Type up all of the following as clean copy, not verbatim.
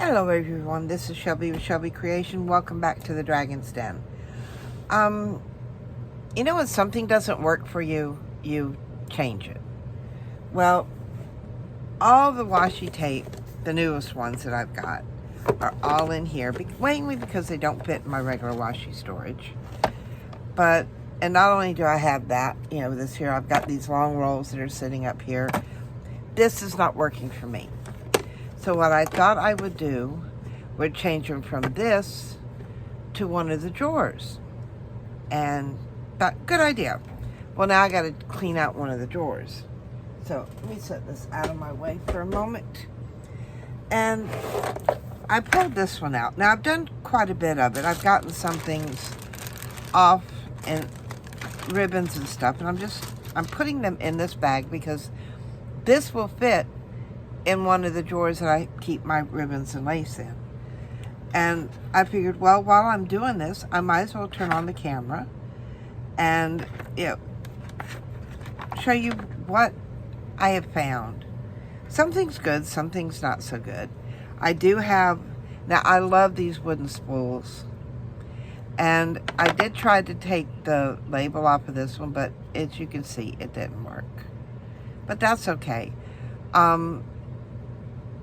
Hello everyone, this is Shelby with Shelby Creation. Welcome back to the Dragon's Den. You know when something doesn't work for you, you change it. Well, all the washi tape, the newest ones that I've got, are all in here, mainly because they don't fit in my regular washi storage. And not only do I have that, this here, I've got these long rolls that are sitting up here. This is not working for me. So what I thought I would do would change them from this to one of the drawers. And good idea. Well, now I got to clean out one of the drawers. So let me set this out of my way for a moment. And I pulled this one out. Now I've done quite a bit of it. I've gotten some things off and ribbons and stuff. And I'm putting them in this bag because this will fit in one of the drawers that I keep my ribbons and lace in. And I figured, well, while I'm doing this, I might as well turn on the camera and show you what I have found. Something's good, something's not so good. I do have, now I love these wooden spools. And I did try to take the label off of this one, but as you can see, it didn't work. But that's okay.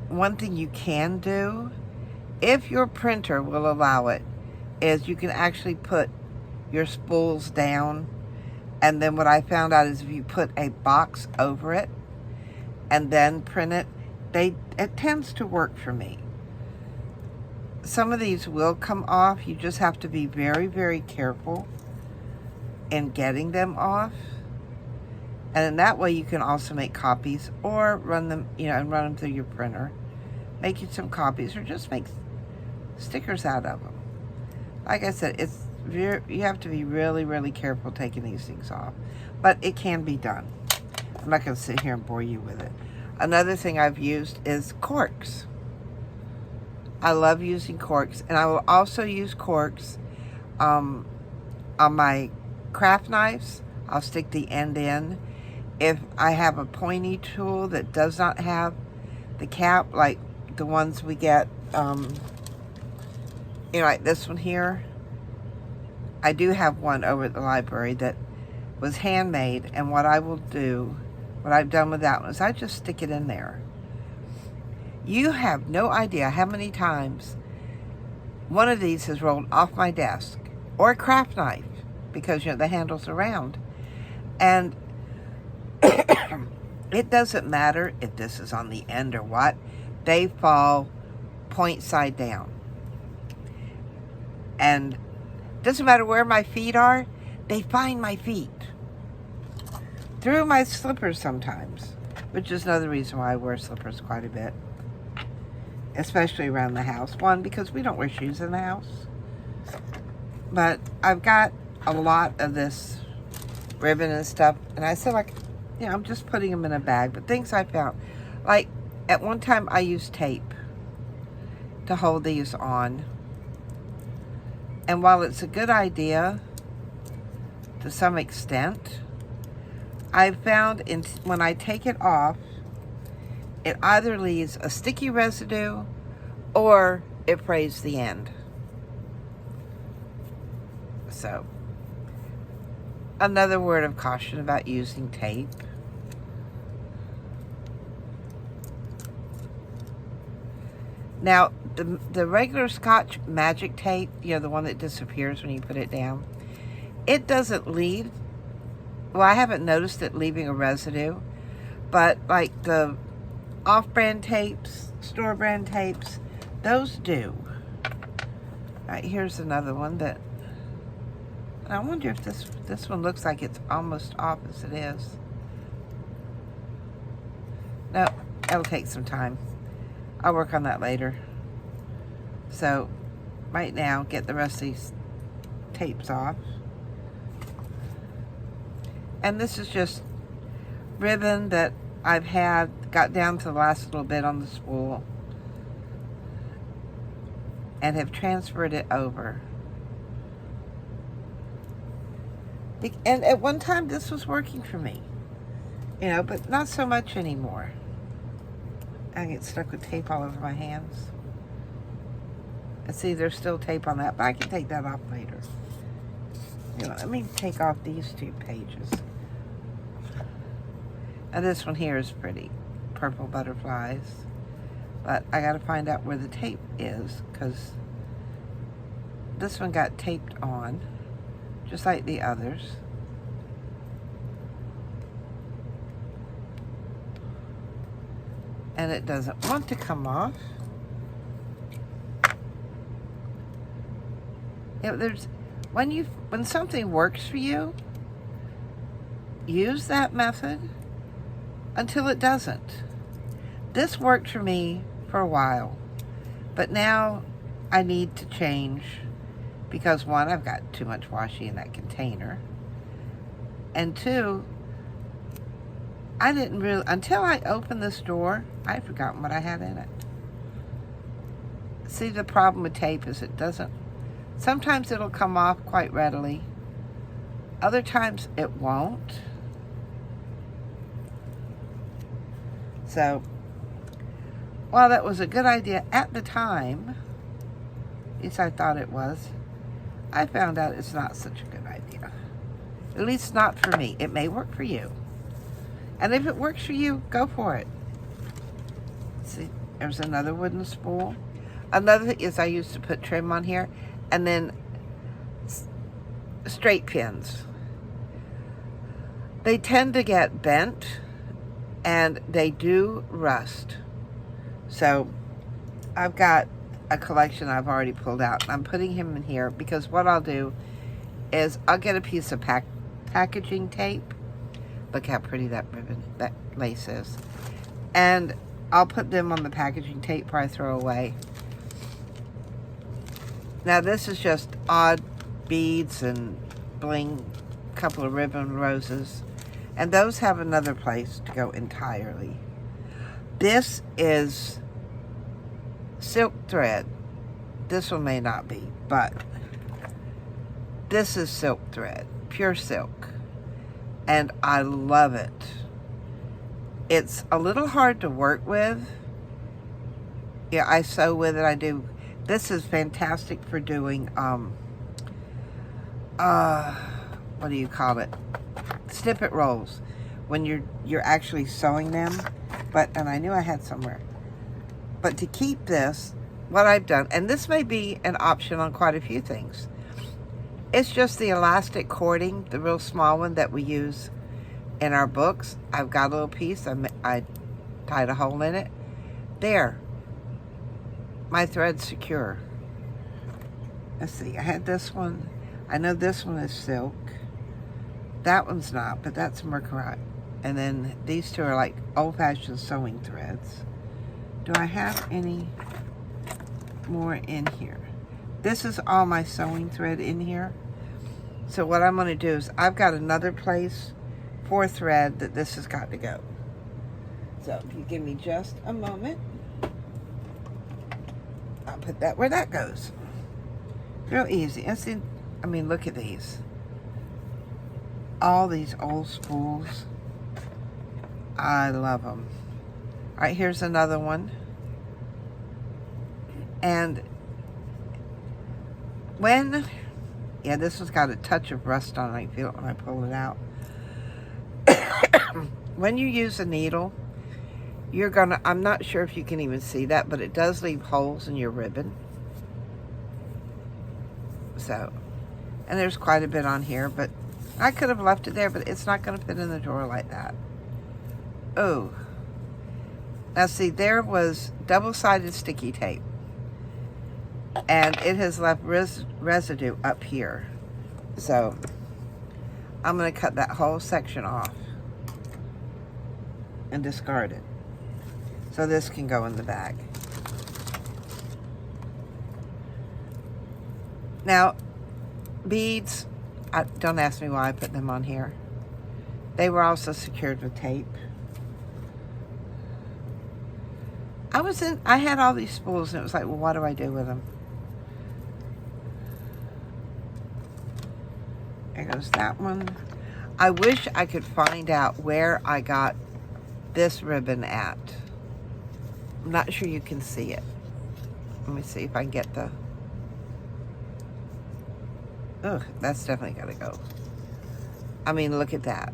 One thing you can do, if your printer will allow it, is you can actually put your spools down. And then what I found out is if you put a box over it and then print it, it tends to work for me. Some of these will come off. You just have to be very, very careful in getting them off. And in that way you can also make copies or run them, and run them through your printer. Make you some copies or just make stickers out of them. Like I said, you have to be really, really careful taking these things off. But it can be done. I'm not going to sit here and bore you with it. Another thing I've used is corks. I love using corks. And I will also use corks on my craft knives. I'll stick the end in. If I have a pointy tool that does not have the cap, like the ones we get, like this one here. I do have one over at the library that was handmade, and what I've done with that one is I just stick it in there. You have no idea how many times one of these has rolled off my desk, or a craft knife, because the handle's around. And it doesn't matter if this is on the end or what, they fall point side down. And doesn't matter where my feet are, they find my feet. Through my slippers sometimes, which is another reason why I wear slippers quite a bit. Especially around the house. One, because we don't wear shoes in the house. But I've got a lot of this ribbon and stuff, and I said, I'm just putting them in a bag. But things I found, like at one time I used tape to hold these on. And while it's a good idea to some extent, I've found when I take it off, it either leaves a sticky residue or it frays the end. So, another word of caution about using tape. Now, the regular Scotch Magic tape, the one that disappears when you put it down, it doesn't leave, well, I haven't noticed it leaving a residue, but like the off-brand tapes, store-brand tapes, those do. All right, here's another one that, I wonder if this one looks like it's almost off as it is. No, it'll take some time. I'll work on that later. So, right now, get the rest of these tapes off. And this is just ribbon that I've got down to the last little bit on the spool, and have transferred it over. And at one time, this was working for me. But not so much anymore. I get stuck with tape all over my hands. And see, there's still tape on that, but I can take that off later. You know, let me take off these 2 pages. And this one here is pretty. Purple butterflies. But I gotta find out where the tape is, because this one got taped on, just like the others. And it doesn't want to come off. You know, there's when something works for you, use that method until it doesn't. This worked for me for a while, but now I need to change because 1, I've got too much washi in that container, and 2, I didn't really, until I opened this door, I'd forgotten what I had in it. See, the problem with tape is it doesn't, sometimes it'll come off quite readily. Other times it won't. So, while that was a good idea at the time, at least I thought it was, I found out it's not such a good idea. At least not for me. It may work for you. And if it works for you, go for it. See, there's another wooden spool. Another thing is I used to put trim on here, and then straight pins. They tend to get bent, and they do rust. So I've got a collection I've already pulled out. I'm putting him in here because what I'll do is I'll get a piece of packaging tape. Look how pretty that ribbon, that lace is. And I'll put them on the packaging tape before I throw away. Now this is just odd beads and bling, couple of ribbon roses. And those have another place to go entirely. This is silk thread. This one may not be, but this is silk thread, pure silk. And I love it. It's a little hard to work with. Yeah, I sew with it, I do. This is fantastic for doing, what do you call it? Snippet rolls. When you're actually sewing them. And I knew I had somewhere. But to keep this, what I've done, and this may be an option on quite a few things. It's just the elastic cording, the real small one that we use in our books. I've got a little piece. I tied a hole in it. There. My thread's secure. Let's see. I had this one. I know this one is silk. That one's not, but that's mercurite. And then these 2 are like old-fashioned sewing threads. Do I have any more in here? This is all my sewing thread in here. So what I'm going to do is I've got another place for thread that this has got to go. So if you give me just a moment, I'll put that where that goes. Real easy. And see, I mean, look at these. All these old spools. I love them. All right, here's another one. And yeah, this one's got a touch of rust on it. I feel it when I pull it out. When you use a needle, I'm not sure if you can even see that, but it does leave holes in your ribbon. So, and there's quite a bit on here, but I could have left it there, but it's not going to fit in the drawer like that. Oh. Now see, there was double-sided sticky tape. And it has left residue up here. So, I'm going to cut that whole section off. And discard it. So this can go in the bag. Now, beads, don't ask me why I put them on here. They were also secured with tape. I had all these spools and it was like, well, what do I do with them? There goes that one. I wish I could find out where I got this ribbon at. I'm not sure you can see it. Let me see if I can get the Ugh, that's definitely gotta go. I mean, look at that.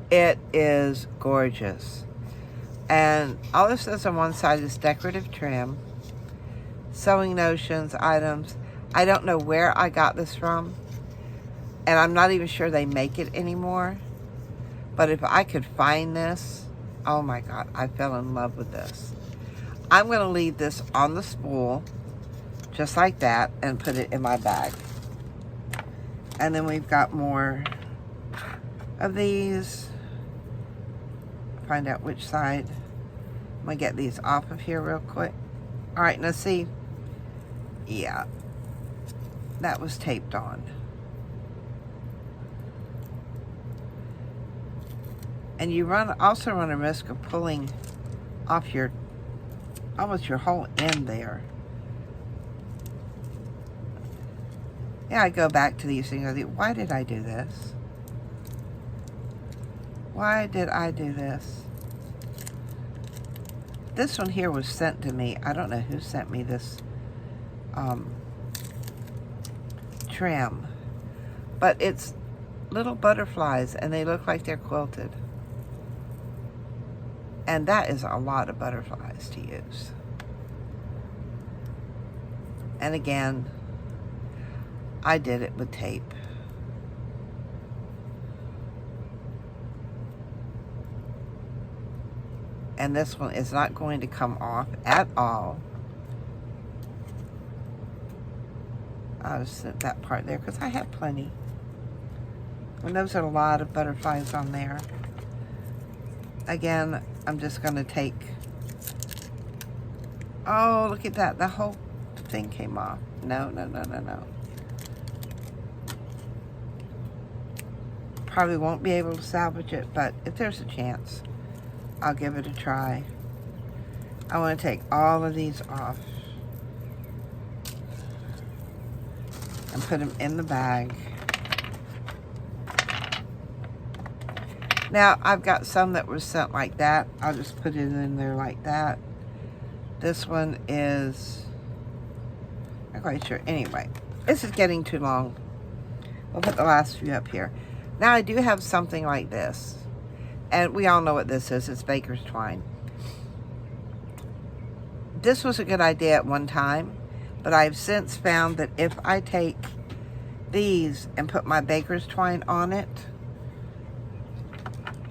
It is gorgeous. And all this says on one side is decorative trim, sewing notions, items. I don't know where I got this from, and I'm not even sure they make it anymore. But if I could find this, oh my God, I fell in love with this. I'm going to leave this on the spool, just like that, and put it in my bag. And then we've got more of these. Find out which side. I'm going to get these off of here real quick. All right, now see, yeah, that was taped on. And you also run a risk of pulling off almost your whole end there. Yeah, I go back to these things. I think, why did I do this? Why did I do this? This one here was sent to me. I don't know who sent me this trim. But it's little butterflies, and they look like they're quilted. And that is a lot of butterflies to use. And again, I did it with tape. And this one is not going to come off at all. I'll just set that part there because I have plenty. And those are a lot of butterflies on there. Again, I'm just going to take... Oh, look at that. The whole thing came off. No. Probably won't be able to salvage it, but if there's a chance, I'll give it a try. I want to take all of these off and put them in the bag. Now, I've got some that was sent like that. I'll just put it in there like that. This one is... I'm not quite sure. Anyway, this is getting too long. We'll put the last few up here. Now, I do have something like this. And we all know what this is. It's baker's twine. This was a good idea at one time, but I've since found that if I take these and put my baker's twine on it,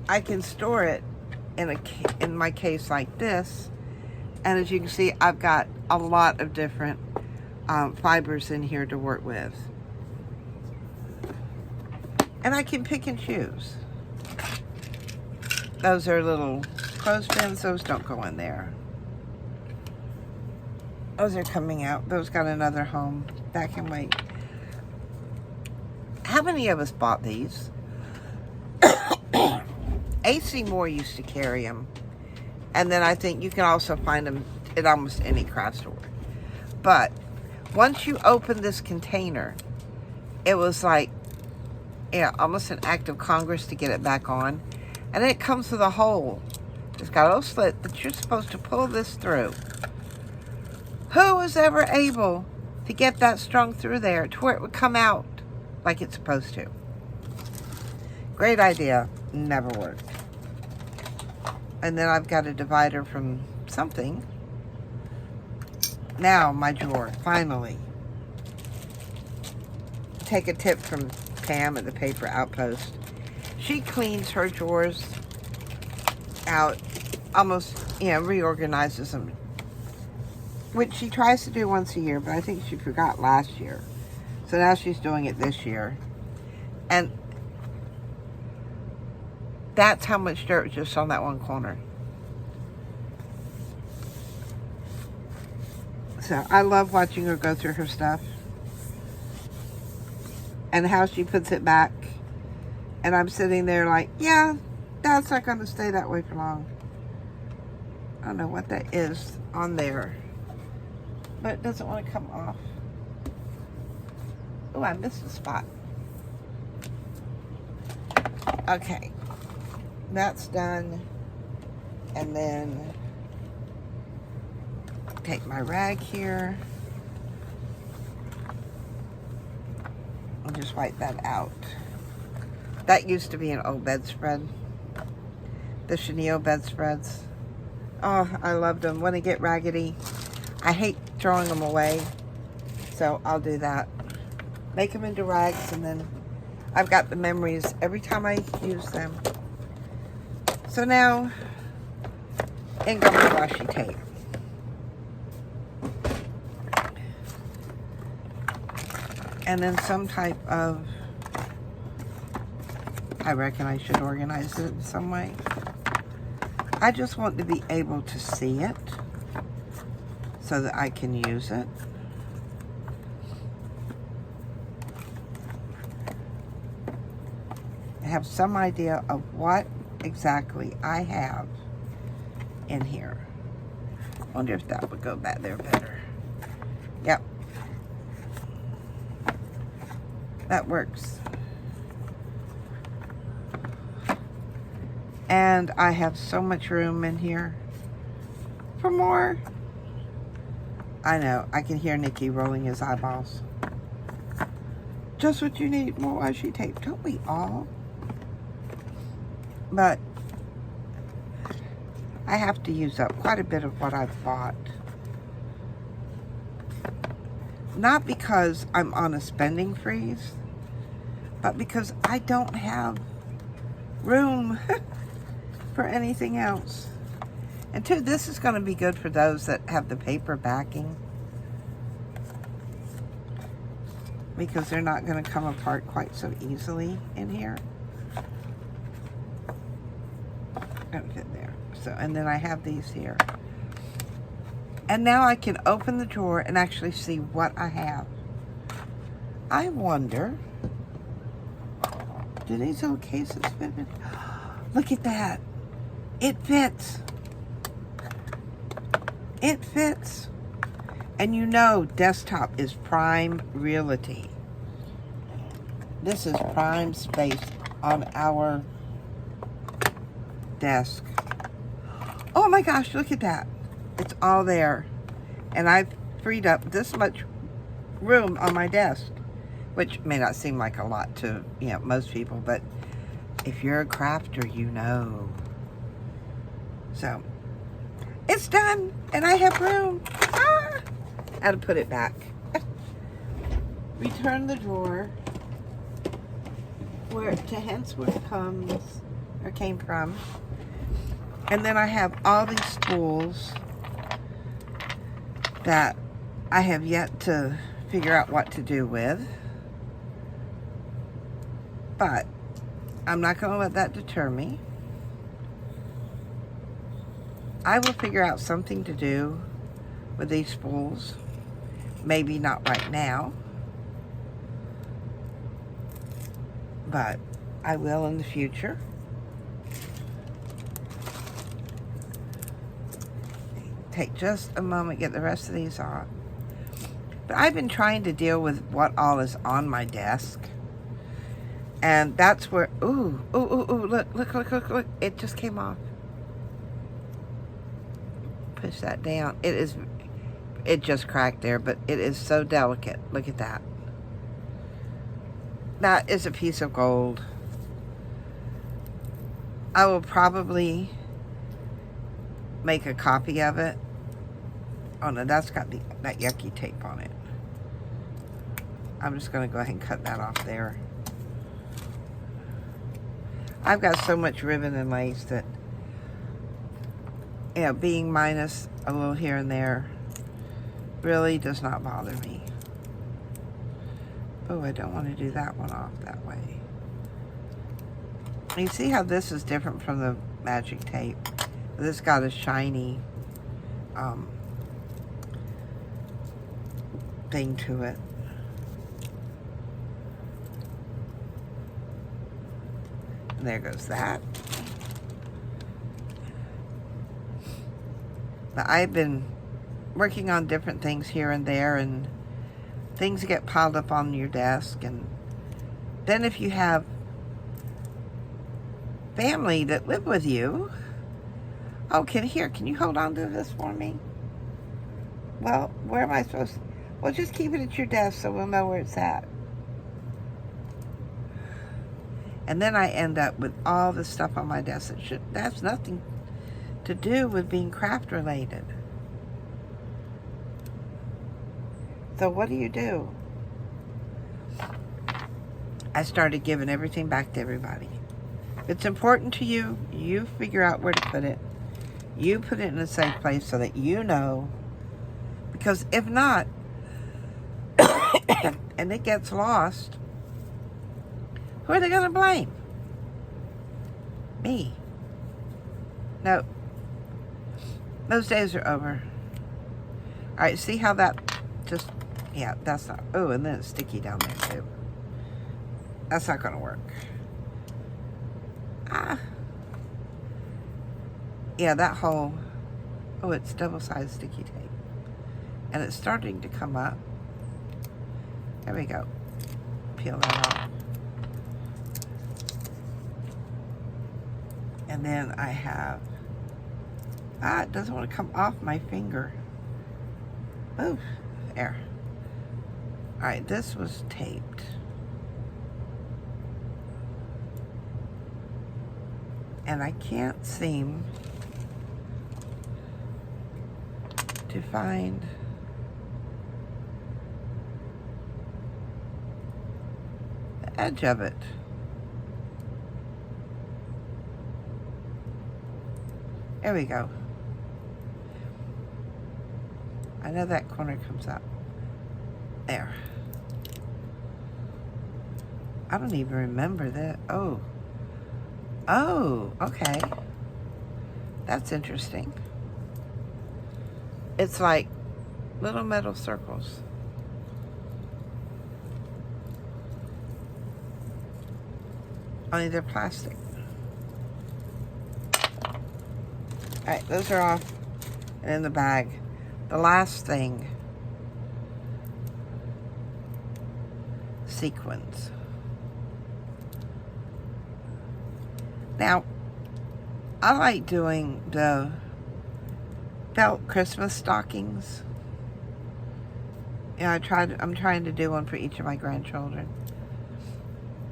I can store it in my case like this. And as you can see, I've got a lot of different fibers in here to work with. And I can pick and choose. Those are little clothespins. Those don't go in there. Those are coming out. Those got another home. That can wait. How many of us bought these? AC Moore used to carry them. And then I think you can also find them at almost any craft store. But once you open this container, it was like, yeah, almost an act of Congress to get it back on. And it comes with a hole. It's got a little slit that you're supposed to pull this through. Who was ever able to get that strung through there to where it would come out like it's supposed to? Great idea. Never worked. And then I've got a divider from something. Now, my drawer, finally. Take a tip from Pam at the Paper Outpost. She cleans her drawers out, almost, reorganizes them. Which she tries to do once a year, but I think she forgot last year. So now she's doing it this year. And that's how much dirt was just on that one corner. So I love watching her go through her stuff. And how she puts it back. And I'm sitting there like, yeah, that's not going to stay that way for long. I don't know what that is on there. But it doesn't want to come off. Oh, I missed a spot. Okay. That's done. And then take my rag here. I'll just wipe that out. That used to be an old bedspread. The chenille bedspreads. Oh, I loved them. When they get raggedy, I hate throwing them away. So I'll do that. Make them into rags, and then I've got the memories every time I use them. So now, in gummy washi tape. And then some type of, I reckon I should organize it in some way. I just want to be able to see it so that I can use it. I have some idea of what exactly I have in here. Wonder if that would go back there better. Yep. That works. And I have so much room in here for more. I know, I can hear Nikki rolling his eyeballs. Just what you need, more washi tape. Don't we all? But I have to use up quite a bit of what I've bought. Not because I'm on a spending freeze, but because I don't have room for anything else. And two, this is going to be good for those that have the paper backing, because they're not going to come apart quite so easily in here. Don't fit there. So, and then I have these here. And now I can open the drawer and actually see what I have. I wonder, do these little cases fit in? Look at that. It fits. It fits. And you know, desktop is prime realty. This is prime space on our desk. Oh my gosh, look at that. It's all there. And I've freed up this much room on my desk, which may not seem like a lot to, most people, but if you're a crafter, you know. So, it's done, and I have room. Ah! I had to put it back. Return the drawer hence where it comes, or came from. And then I have all these spools that I have yet to figure out what to do with. But I'm not going to let that deter me. I will figure out something to do with these spools. Maybe not right now, but I will in the future. Take just a moment, get the rest of these off. But I've been trying to deal with what all is on my desk. And that's where, ooh, look, it just came off. Push that down. It just cracked there, but it is so delicate. Look at that. That is a piece of gold. I will probably make a copy of it. Oh no, that's got that yucky tape on it. I'm just going to go ahead and cut that off there. I've got so much ribbon and lace that, being minus a little here and there really does not bother me. Oh, I don't want to do that one off that way. You see how this is different from the magic tape? This got a shiny thing to it. And there goes that. But I've been working on different things here and there, and things get piled up on your desk. And then if you have family that live with you, oh, can you hold on to this for me? Well, where am I supposed to? Well, just keep it at your desk so we'll know where it's at. And then I end up with all the stuff on my desk that has nothing to do with being craft related. So what do? I started giving everything back to everybody. If it's important to you, you figure out where to put it. You put it in a safe place so that you know. Because if not, and it gets lost, who are they going to blame? Me. No. Those days are over. Alright, see how that just... Yeah, that's not... Oh, and then it's sticky down there, too. That's not going to work. Yeah, that whole... Oh, it's double-sided sticky tape. And it's starting to come up. There we go. Peel that off. And then I have... it doesn't want to come off my finger. Oof. There. Alright, this was taped. And I can't seem to find the edge of it. There we go. I know that corner comes up. There. I don't even remember that. Oh. Oh, okay. That's interesting. It's like little metal circles. Only they're plastic. Alright, those are off and in the bag. The last thing, sequins. Now, I like doing the felt Christmas stockings. You know, I'm trying to do one for each of my grandchildren.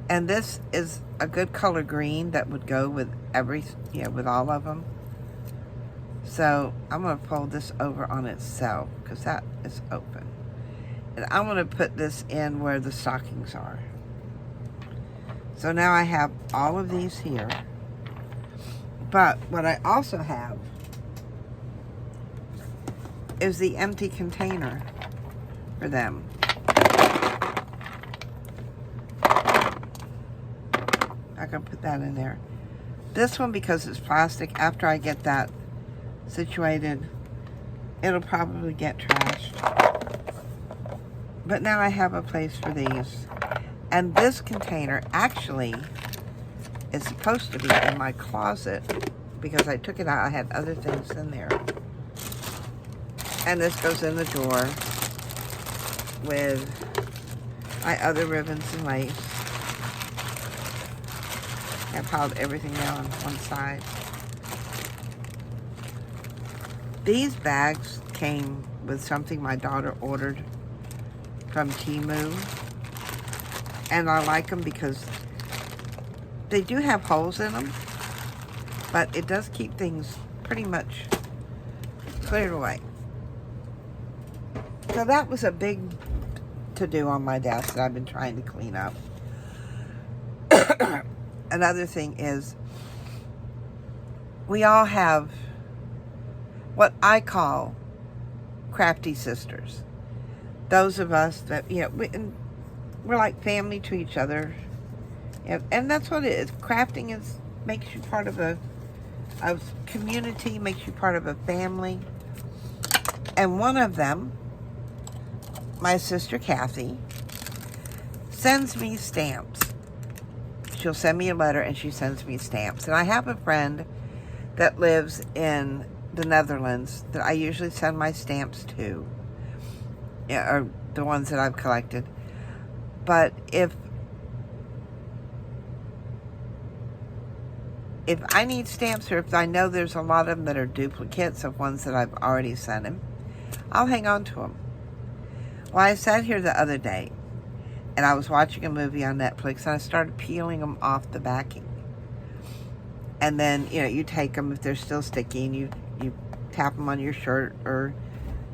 And this is a good color green that would go with with all of them. So I'm going to fold this over on itself because that is open. And I'm going to put this in where the stockings are. So now I have all of these here. But what I also have is the empty container for them. I can put that in there. This one, because it's plastic, after I get that situated, it'll probably get trashed. But now I have a place for these. And this container actually is supposed to be in my closet because I took it out. I had other things in there. And this goes in the drawer with my other ribbons and lace. I piled everything down on one side. These bags came with something my daughter ordered from Temu. And I like them because they do have holes in them, but it does keep things pretty much cleared away. So that was a big to-do on my desk that I've been trying to clean up. Another thing is, we all have what I call crafty sisters. Those of us that, we're like family to each other. And that's what it is. Crafting makes you part of a community, makes you part of a family. And one of them, my sister Kathy, sends me stamps. She'll send me a letter and she sends me stamps. And I have a friend that lives in the Netherlands that I usually send my stamps to. Or the ones that I've collected. But if I need stamps, or if I know there's a lot of them that are duplicates of ones that I've already sent him, I'll hang on to them. Well, I sat here the other day, and I was watching a movie on Netflix, and I started peeling them off the backing. And then, you know, you take them if they're still sticky, and you tap them on your shirt or,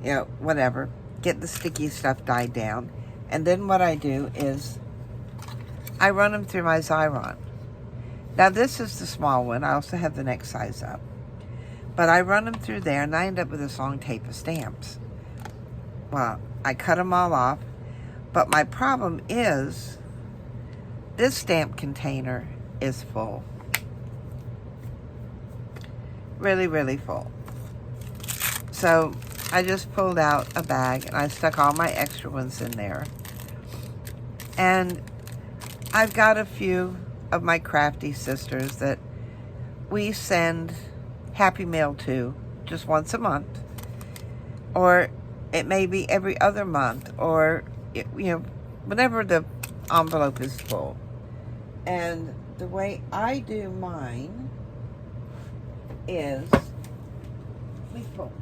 you know, whatever. Get the sticky stuff died down. And then what I do is I run them through my Xyron. Now, this is the small one. I also have the next size up. But I run them through there, and I end up with this long tape of stamps. Well, I cut them all off. But my problem is this stamp container is full. Really, really full. So I just pulled out a bag and I stuck all my extra ones in there. And I've got a few of my crafty sisters that we send Happy Mail to just once a month. Or it may be every other month, or, you know, whenever the envelope is full. And the way I do mine is, let me pull.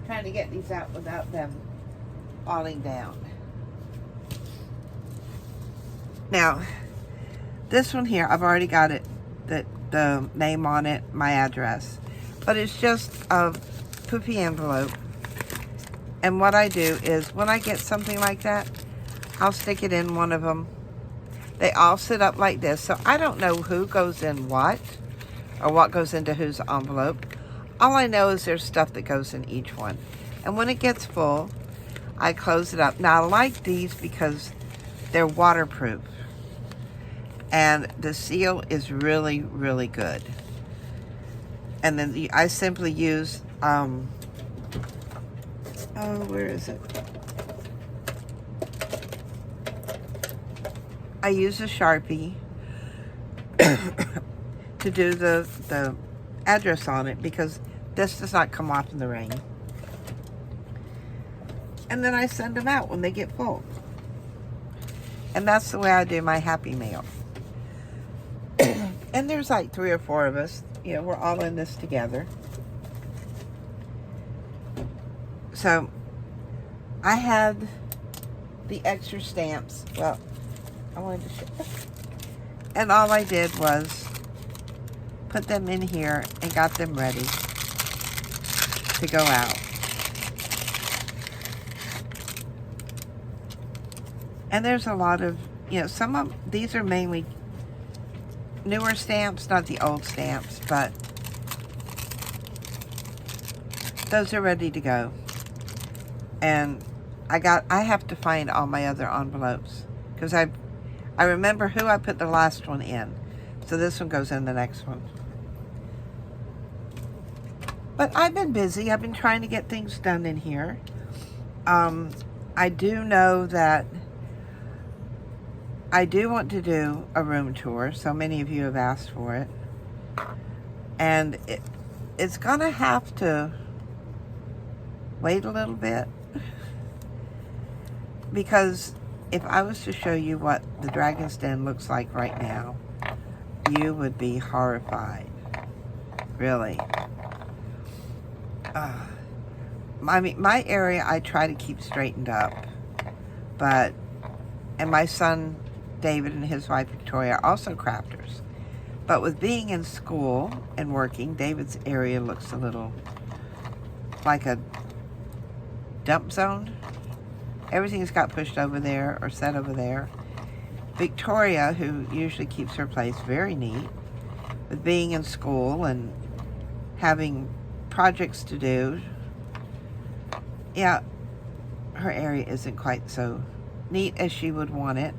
Trying to get these out without them falling down. Now, this one here, I've already got it, the name on it, my address. But it's just a poofy envelope. And what I do is, when I get something like that, I'll stick it in one of them. They all sit up like this, so I don't know who goes in what, or what goes into whose envelope. All I know is there's stuff that goes in each one. And when it gets full, I close it up. Now, I like these because they're waterproof. And the seal is really, really good. And then I simply use, where is it? I use a Sharpie to do the address on it, because this does not come off in the rain. And then I send them out when they get full. And that's the way I do my Happy Mail. And there's like 3 or 4 of us. You know, we're all in this together. So, I had the extra stamps. Well, I wanted to show. And all I did was put them in here and got them ready to go out. And there's a lot of, you know, some of these are mainly newer stamps, not the old stamps, but those are ready to go. And I have to find all my other envelopes, because I remember who I put the last one in. So this one goes in the next one. But I've been busy. I've been trying to get things done in here. I do know that I do want to do a room tour. So many of you have asked for it. And it's going to have to wait a little bit. Because if I was to show you what the Dragon's Den looks like right now, you would be horrified. Really. I mean, my area I try to keep straightened up. And my son David and his wife Victoria are also crafters. But with being in school and working, David's area looks a little like a dump zone. Everything's got pushed over there or set over there. Victoria, who usually keeps her place very neat, with being in school and having projects to do, yeah, her area isn't quite so neat as she would want it.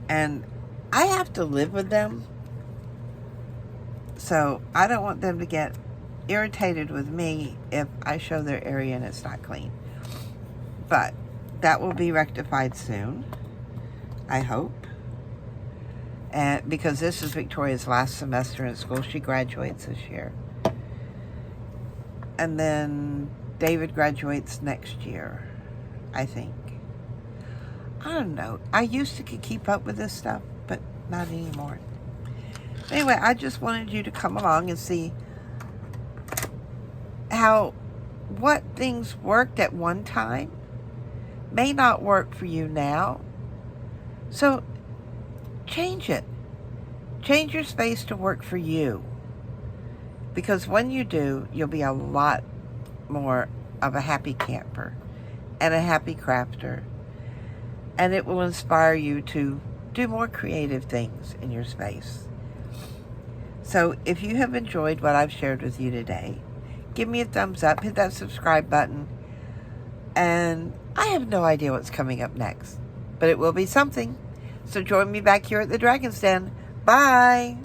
And I have to live with them, so I don't want them to get irritated with me if I show their area and it's not clean. But that will be rectified soon, I hope. And because this is Victoria's last semester in school, she graduates this year. And then David graduates next year, I think. I don't know. I used to keep up with this stuff, but not anymore. Anyway, I just wanted you to come along and see how what things worked at one time may not work for you now. So change it. Change your space to work for you. Because when you do, you'll be a lot more of a happy camper and a happy crafter. And it will inspire you to do more creative things in your space. So if you have enjoyed what I've shared with you today, give me a thumbs up, hit that subscribe button, and I have no idea what's coming up next, but it will be something. So join me back here at the Dragon's Den. Bye!